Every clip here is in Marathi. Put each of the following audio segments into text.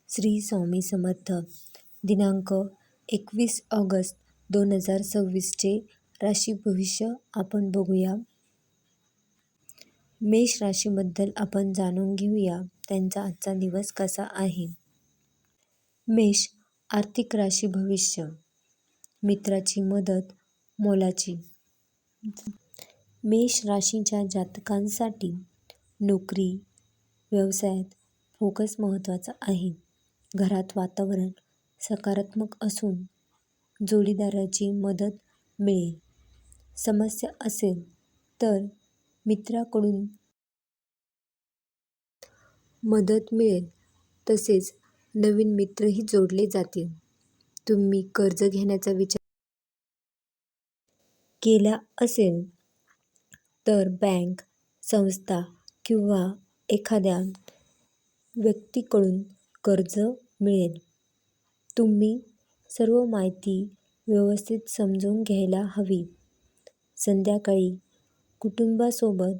श्री स्वामी समर्थ. दिनांक 21 ऑगस्ट 2026चे राशी भविष्य आपण बघूया. मेष राशीबद्दल आपण जाणून घेऊया त्यांचा आजचा दिवस कसा आहे. मेष आर्थिक राशी भविष्य. मित्राची मदत मोलाची. मेष राशीच्या जातकांसाठी नोकरी व्यवसायात फोकस महत्त्वाचा आहे. घरात वातावरण सकारात्मक असून जोडीदाराची मदत मिळेल. समस्या असेल तर मित्राकडून मदत मिळेल. तसेच नवीन मित्रही जोडले जातील. तुम्ही कर्ज घेण्याचा विचार केला असेल तर बँक, संस्था किंवा एखाद्या व्यक्तीकडून कर्ज मिळेल. तुम्ही सर्व माहिती व्यवस्थित समजून घ्यायला हवी. संध्याकाळी कुटुंबासोबत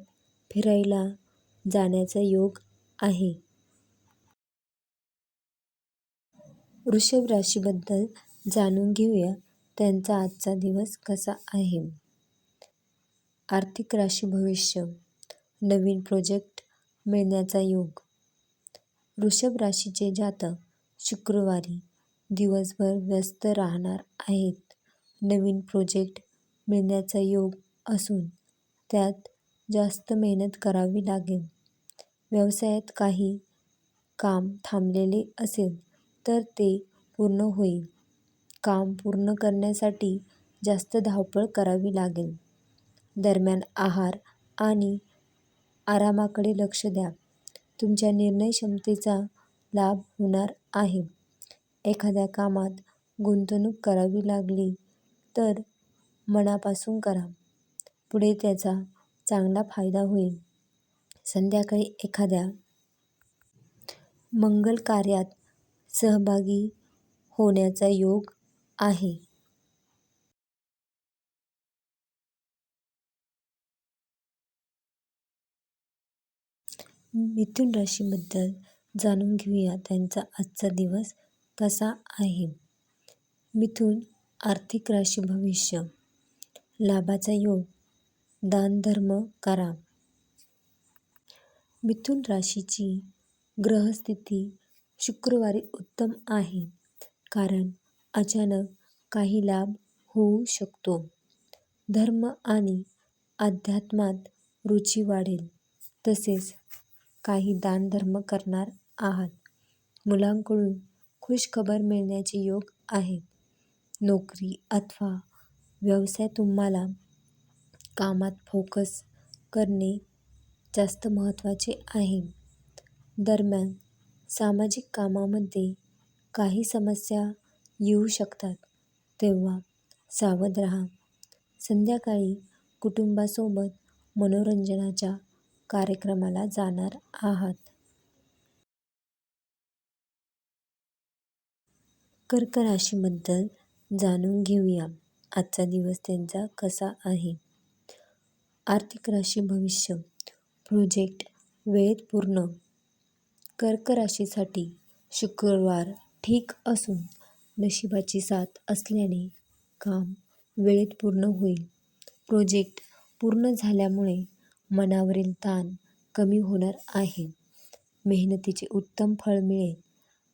फिरायला जाण्याचा योग आहे. वृषभ राशीबद्दल जाणून घेऊया त्यांचा आजचा दिवस कसा आहे. आर्थिक राशी भविष्य. नवीन प्रोजेक्ट मिळण्याचा योग. वृषभ राशीचे जातक शुक्रवारी दिवसभर व्यस्त राहणार आहेत. नवीन प्रोजेक्ट मिळण्याचा योग असून त्यात जास्त मेहनत करावी लागेल. व्यवसायात काही काम थांबलेले असेल तर ते पूर्ण होईल. काम पूर्ण करण्यासाठी जास्त धावपळ करावी लागेल. दरम्यान आहार आणि आरामाकडे लक्ष द्या. तुमच्या निर्णय क्षमतेचा लाभ होणार आहे. एखाद्या कामात गुंतवणूक करावी लागली तर मनापासून करा. पुढे त्याचा चांगला फायदा होईल. संध्याकाळी एखाद्या मंगल कार्यात सहभागी होण्याचा योग आहे. मिथुन राशीबद्दल जाणून घेऊया त्यांचा आजचा दिवस कसा आहे. मिथुन आर्थिक राशी भविष्य. लाभाचा योग. दानधर्म करा. मिथुन राशीची ग्रहस्थिती शुक्रवारी उत्तम आहे, कारण अचानक काही लाभ होऊ शकतो. धर्म आणि अध्यात्मात रुची वाढेल. तसेच काही दानधर्म करणार आहात. मुलांकडून खुशखबर मिळण्याचे योग आहेत. नोकरी अथवा व्यवसाय तुम्हाला कामात फोकस करणे जास्त महत्त्वाचे आहे. दरम्यान सामाजिक कामामध्ये काही समस्या येऊ शकतात, तेव्हा सावध राहा. संध्याकाळी कुटुंबासोबत मनोरंजनाच्या कार्यक्रमाला जाणार आहात. कर्क राशीबद्दल जाणून घेऊया आजचा दिवस त्यांचा कसा आहे. आर्थिक राशी भविष्य. प्रोजेक्ट वेळेत पूर्ण. कर्क राशीसाठी शुक्रवार ठीक असून नशिबाची साथ असल्याने काम वेळेत पूर्ण होईल. प्रोजेक्ट पूर्ण झाल्यामुळे मनावरील ताण कमी होणार आहे. मेहनतीचे उत्तम फळ मिळेल.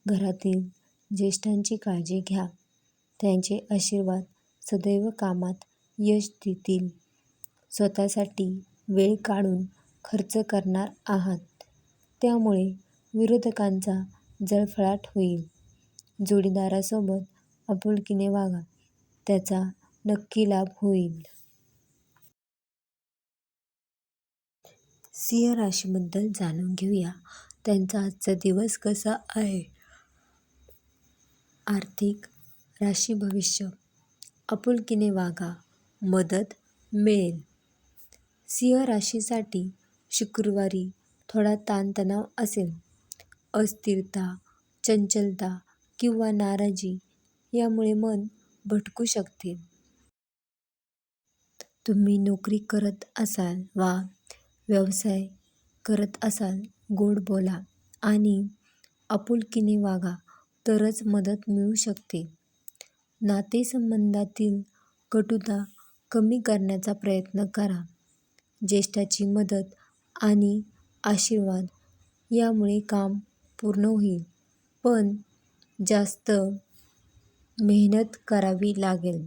घरातील ज्येष्ठांची काळजी घ्या. त्यांचे आशीर्वाद सदैव कामात यश देतील. स्वतःसाठी वेळ काढून खर्च करणार आहात, त्यामुळे विरोधकांचा जळफळाट होईल. जोडीदारासोबत आपुलकीने वागा, त्याचा नक्की लाभ होईल. सिंह राशीबद्दल जाणून घेऊया त्यांचा आजचा दिवस कसा आहे. आर्थिक राशी भविष्य. आपुलकीने वागा, मदत मिळेल. सिंह राशीसाठी शुक्रवारी थोडा ताणतणाव असेल. अस्थिरता, चंचलता किंवा नाराजी यामुळे मन भटकू शकते. तुम्ही नोकरी करत असाल वा व्यवसाय करत असाल, गोड बोला आणि आपुलकीने वागा तरच मदत मिळू शकते. नातेसंबंधातील कटुता कमी करण्याचा प्रयत्न करा. ज्येष्ठाची मदत आणि आशीर्वाद यामुळे काम पूर्ण होईल, पण जास्त मेहनत करावी लागेल.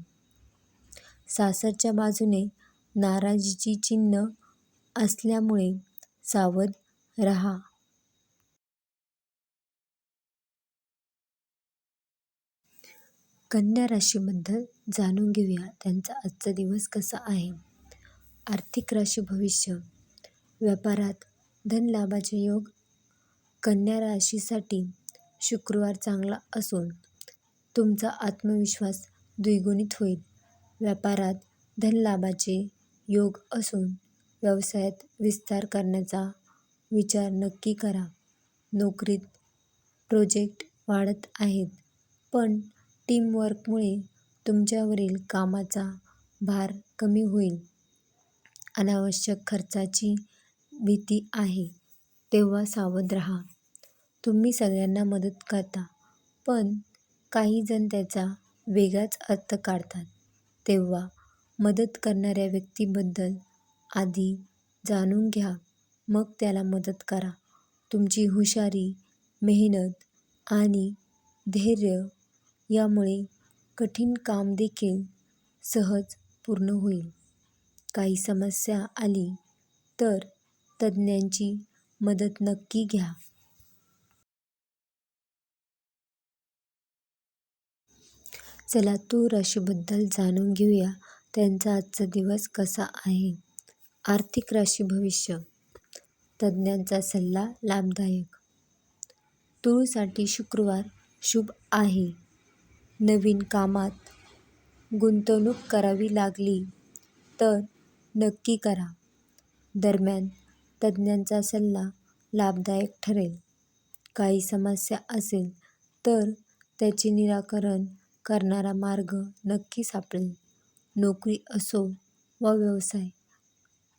सासरच्या बाजूने नाराजीची चिन्ह असल्यामुळे सावध राहा. कन्या राशीबद्दल जाणून घेऊया त्यांचा आजचा दिवस कसा आहे. आर्थिक राशी भविष्य. व्यापारात धनलाभाचे योग. कन्या राशीसाठी शुक्रवार चांगला असून तुमचा आत्मविश्वास द्विगुणित होईल. व्यापारात धनलाभाचे योग असून व्यवसायात विस्तार करण्याचा विचार नक्की करा. नोकरीत प्रोजेक्ट वाढत आहेत, पण टीमवर्कमुळे तुमच्यावरील कामाचा भार कमी होईल. अनावश्यक खर्चाची भीती आहे, तेव्हा सावध राहा. तुम्ही सगळ्यांना मदत करता, पण काही जण त्याचा वेगळाच अर्थ काढतात. तेव्हा मदत करणाऱ्या व्यक्तीबद्दल आधी जाणून घ्या, मग त्याला मदत करा. तुमची हुशारी, मेहनत आणि धैर्य यामुळे कठीण काम देखील सहज पूर्ण होईल. काही समस्या आली तर तज्ज्ञांची मदत नक्की घ्या. चला तूळ राशीबद्दल जाणून घेऊया त्यांचा आजचा दिवस कसा आहे. आर्थिक राशी भविष्य. तज्ज्ञांचा सल्ला लाभदायक. तूळसाठी शुक्रवार शुभ आहे. नवीन कामात गुंतवणूक करावी लागली तर नक्की करा. दरम्यान तज्ज्ञांचा सल्ला लाभदायक ठरेल. काही समस्या असेल तर त्याचे निराकरण करणारा मार्ग नक्की सापडेल. नोकरी असो वा व्यवसाय,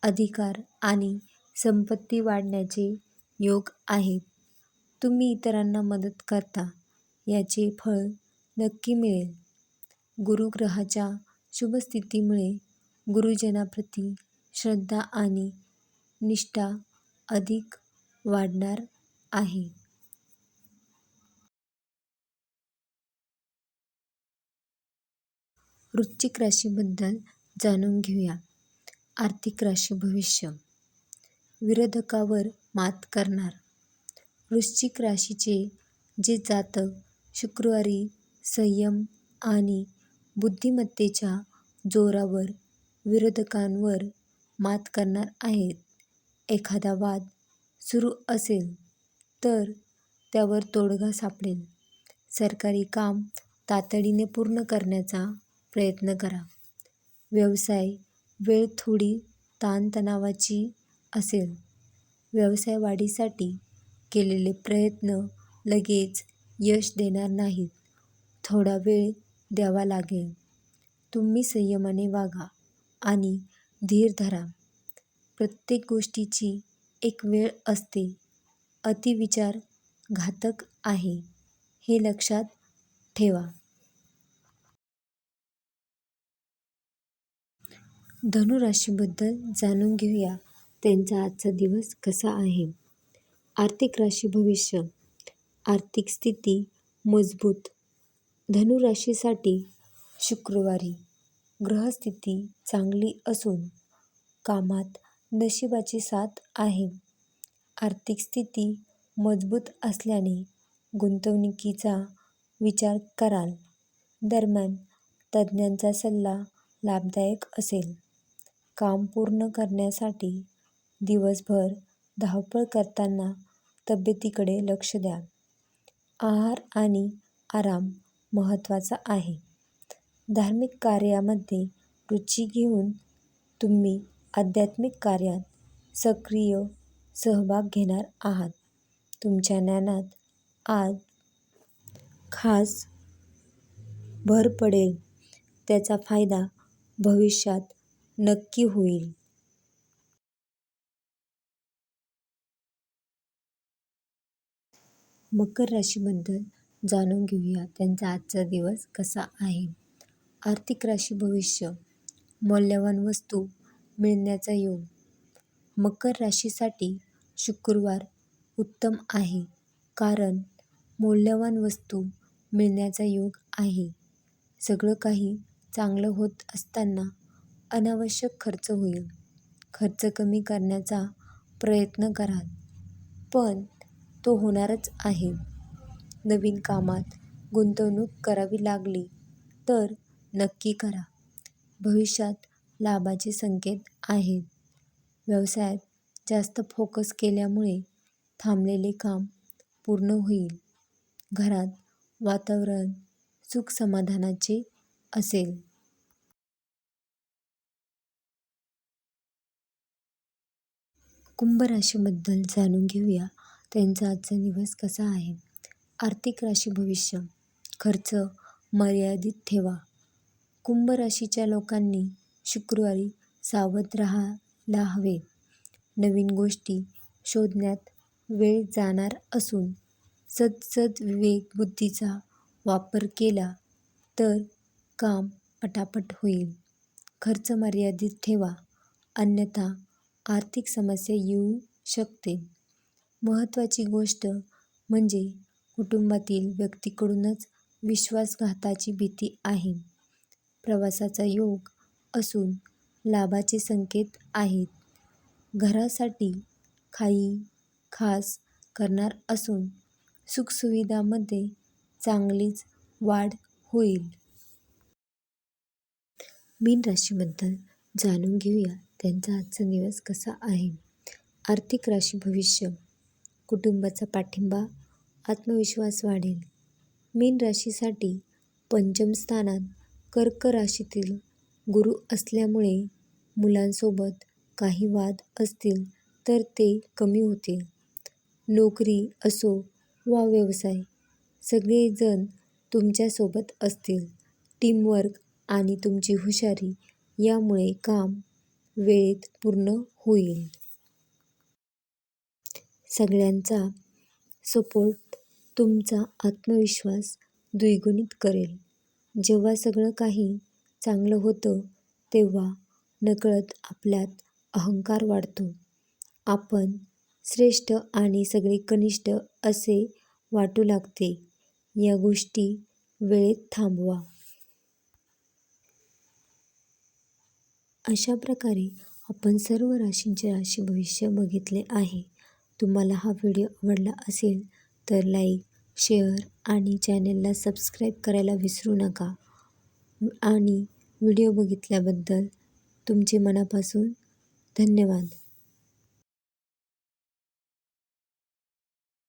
अधिकार आणि संपत्ती वाढण्याचे योग आहेत. तुम्ही इतरांना मदत करता याचे फळ नक्की मिळेल. गुरुग्रहाच्या शुभस्थितीमुळे गुरुजनाप्रती श्रद्धा आणि निष्ठा अधिक वाढणार आहे. वृश्चिक राशीबद्दल जाणून घेऊया. आर्थिक राशी भविष्य. विरोधकावर मात करणार. वृश्चिक राशीचे जे जातक शुक्रवारी संयम आणि बुद्धिमत्तेच्या जोरावर विरोधकांवर मात करणार आहेत. एखादा वाद सुरू असेल तर त्यावर तोडगा सापडेल. सरकारी काम तातडीने पूर्ण करण्याचा प्रयत्न करा. व्यवसाय वेळ थोडी ताणतणावाची असेल. व्यवसाय वाढीसाठी केलेले प्रयत्न लगेच यश देणार नाहीत. थोडा वेळ द्यावा लागेल. तुम्ही संयमाने वागा आणि धीर धरा. प्रत्येक गोष्टीची एक वेळ असते. अतिविचार घातक आहे, हे लक्षात ठेवा. धनु राशीबद्दल जाणून घेऊया त्यांचा आजचा दिवस कसा आहे. आर्थिक राशी भविष्य. आर्थिक स्थिती मजबूत. धनु राशीसाठी शुक्रवारी ग्रहस्थिती चांगली असून कामात नशिबाची साथ आहे. आर्थिक स्थिती मजबूत असल्याने गुंतवणुकीचा विचार कराल. दरम्यान तज्ज्ञांचा सल्ला लाभदायक असेल. काम पूर्ण करण्यासाठी दिवसभर धावपळ करताना तब्येतीकडे लक्ष द्या. आहार आणि आराम महत्त्वाचा आहे. धार्मिक कार्यामध्ये रुची घेऊन तुम्ही आध्यात्मिक कार्यात सक्रिय सहभाग घेणार आहात. तुमच्या ज्ञानात आज खास भर पडेल. त्याचा फायदा भविष्यात नक्की होईल. मकर राशीबद्दल जाणून घेऊया त्यांचा आजचा दिवस कसा आहे. आर्थिक राशी भविष्य. मौल्यवान वस्तू मिळण्याचा योग. मकर राशीसाठी शुक्रवार उत्तम आहे कारण मौल्यवान वस्तू मिळण्याचा योग आहे. सगळं काही चांगलं होत असताना अनावश्यक खर्च होईल. खर्च कमी करण्याचा प्रयत्न कराल पण तो होणारच आहे. नवीन कामात गुंतवणूक करावी लागली तर नक्की करा. भविष्यात लाभाचे संकेत आहेत. व्यवसायात जास्त फोकस केल्यामुळे थांबलेले काम पूर्ण होईल. घरात वातावरण सुख समाधानाचे असेल. कुंभ राशीबद्दल जाणून घेऊया त्यांचा आजचा दिवस कसा आहे. आर्थिक राशी भविष्य. खर्च मर्यादित ठेवा. कुंभ राशीच्या लोकांनी शुक्रवारी सावध राहायला हवे. नवीन गोष्टी शोधण्यात वेळ जाणार असून विवेक बुद्धीचा वापर केला तर काम पटापट होईल. खर्च मर्यादित ठेवा अन्यथा आर्थिक समस्या येऊ शकते. महत्त्वाची गोष्ट म्हणजे कुटुंबातील व्यक्तीकडूनच विश्वासघाताची भीती आहे. प्रवासाचा योग असून लाभाचे संकेत आहेत. घरासाठी काही खास करणार असून सुखसुविधांमध्ये चांगलीच वाढ होईल. मीन राशीबद्दल जाणून घेऊया त्यांचा आजचा दिवस कसा आहे. आर्थिक राशी भविष्य. कुटुंबाचा पाठिंबा आत्मविश्वास वाढेल. मीन राशीसाठी पंचम स्थानात कर्क राशीतील गुरु असल्यामुळे मुलांसोबत काही वाद असतील तर ते कमी होतील. नोकरी असो वा व्यवसाय सगळेजण तुमच्यासोबत असतील. टीमवर्क आणि तुमची हुशारी यामुळे काम वेळेत पूर्ण होईल. सगळ्यांचा सपोर्ट तुमचा आत्मविश्वास द्विगुणित करेल. जेव्हा सगळं काही चांगलं होतं तेव्हा नकळत आपल्यात अहंकार वाढतो. आपण श्रेष्ठ आणि सगळे कनिष्ठ असे वाटू लागते. या गोष्टी वेळेत थांबवा. अशा प्रकारे आपण सर्व राशींचे राशी भविष्य बघितले आहे. तुम्हाला हा व्हिडिओ आवडला असेल तर लाईक, शेअर आणि चॅनेलला सबस्क्राईब करायला विसरू नका. आणि व्हिडिओ बघितल्याबद्दल तुमचे मनापासून धन्यवाद.